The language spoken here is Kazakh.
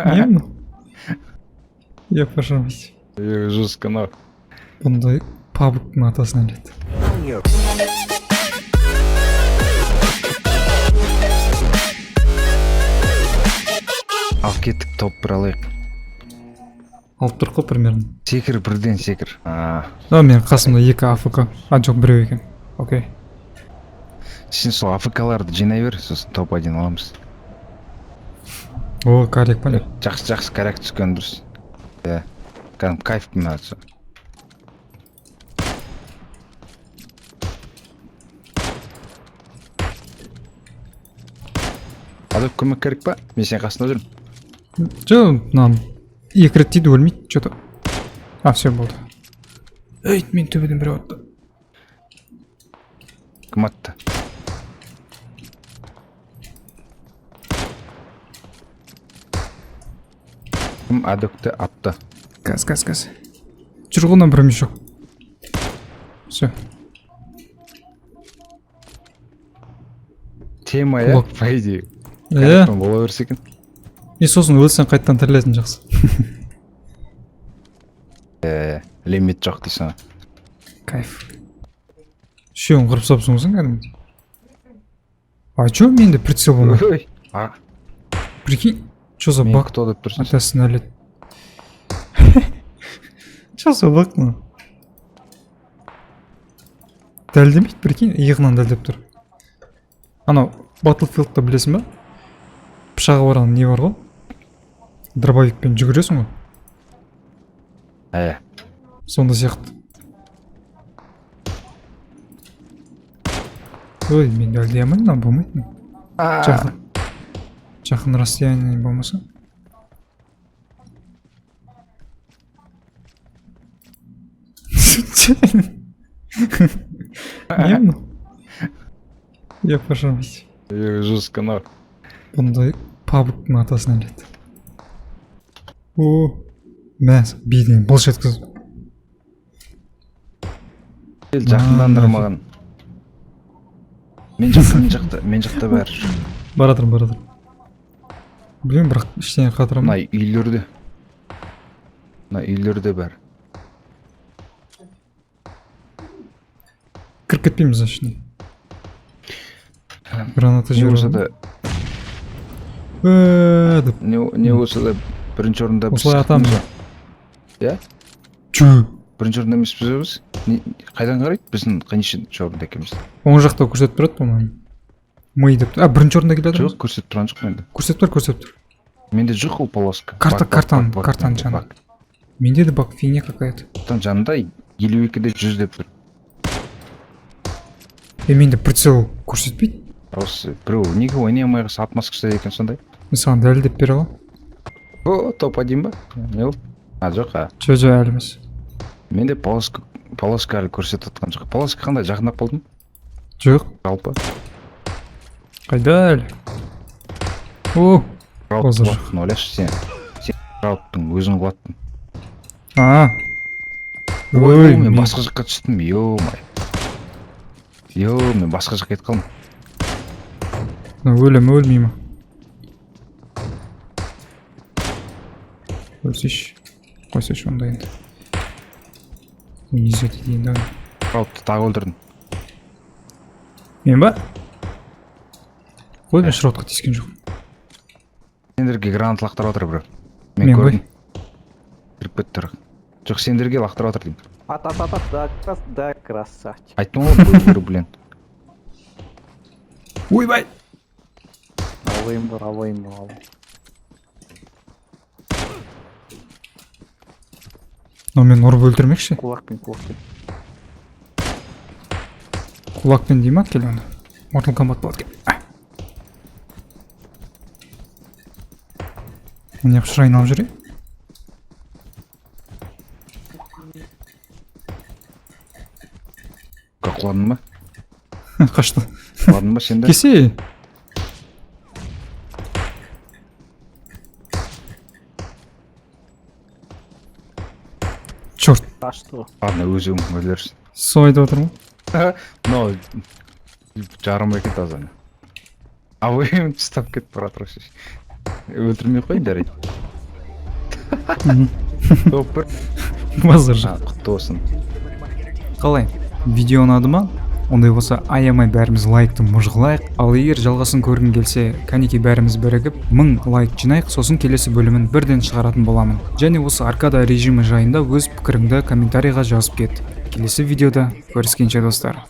Не? Я пожалуйста. Жестко, но. Бұндай пабликтің атасына іледі. Ал кеттік топ бір алайық. Алып тұр ғой примерно. Секір, бірден секір. Мен қасымда 2 АФК. Жоқ, біреу екен. Окей. Сен сол АФК-ларды жинай бер, сосын топ 1 аламыз. О, карек пәле. Жақсы карек түскен дұрыс. Кәдім кайф мынасы. Адып көмек керек па? Мен сен қасында жүрмін. Жоқ, мынам 2 рет тиді өлмейді, что-то. Все болды. Ей, мен төбеден біреу атты. Кім атты? Кім адыпты атты? Газ. Жүр ғынан бір емес жоқ. Все. Тема, я? По идее. Бола берсе екен. И сосын өлсең қайттан тірілетін жақсы. Лимит жоқ дейсің. Кайф. Үшеуін қырып сапсың кәдімгідей. Чё менде прицел болмай? Прикинь, что за баг? Кто деп тұрсың? Атасын әлет. Что за баг, ну? Дәлдемейді, прикинь, иығынан дәлдеп тұр. Анау Battlefield'та білесің ба? Пышағы барған не бар ғой? Дробовикпен жүгіресің ғой? Сонда сияқты. Ой, мен дәлдей алмайын, болмайды. Жақын расстояние болмаса. Не? Я пожалуйста. Жестко, но. Бұндай пабликтің атасына іледі. Мәз, бейден бұлш еткіз. Жақындандыр маған. Мен жақта бәрі. Барадыр. Білем, бірақ іштен қатырам. Үйлерде бәрі. Кіріп кетпейміз ішіне. Граната жіберді. Не болса да бірінші орында біз осылай атамыз. Я? Чу. Бірінші орында емес біз. Қайдан қарайды? Біздің қаншыншы орында екенбіз. Оң жақта көрсетіп тұрады, по-моему. Мый деп. Бірінші орында келеді. Жоқ, көрсетіп тұрған жоқ менде. Көрсетіп тұр. Менде жоқ ол полоска. Картан жаны. Менде де бак, фигня какая-то. Жанында 52-де 100 деп тұр. Менде прицел көрсетпейді. Осы біреу неге ойнай алмай қалса отмазкасы екен сондай. Мен саған дәлелдеп бере аламын. Топ 1 ба? Не ол? Жоқ, Жоқ, әлі емес. Менде полоска әлі көрсетіп отқан жоқ. Полоска қандай, жақындап болдың? Жоқ. Жалпы. Қайда әлі? Рауттың ойлашы сен. Сен рауттың, өзің қуаттың. Мен басқа жаққа түстім, мен басқа жаққа кетіп қалдым. Өлмеймін. Өлсейші. Қойсайшы онда енді. Незет дейін да. Раутты тағы өлдірдім. Мен ба? Қой, мен шыраутқа тескен жоқ. Сендерге гранат лақтырып отыр біреу. Мен ғой. Кіріп кетті. Жоқ, сендерге лақтырып отыр деймін. Да, красавчик. Айттым ғой, блин. Ойбай! Алайым. Но мен ұрып өлтірмекші. Кулакпен. Кулакпен дейм ат келі оны. Mortal Kombat болады кен. Мен еқшыр айналып жүре. Құладың ба? Қашты. Құладың ба сендер? Кесе. Черт. Қашты. Ладно, өзің өлерсің. Сол айтып отыр ма? Но жарым екен таза. ойым тастап кетіп бара жатыр вообще. Өлтірмей ақ қойыңдар. Топ бір. базар жоқ. Құтты болсын. Қалай? Видео ұнады ма? Ондай болса аямай бәріміз лайкты мұжғылайық. Ал егер жалғасын көргің келсе, кәнекей бәріміз бірігіп 1000 лайк жинайық, сосын келесі бөлімін бірден шығаратын боламын. Және осы аркада режимі жайында өз пікіріңді комментарийға жазып кет. Келесі видеода көріскенше достар.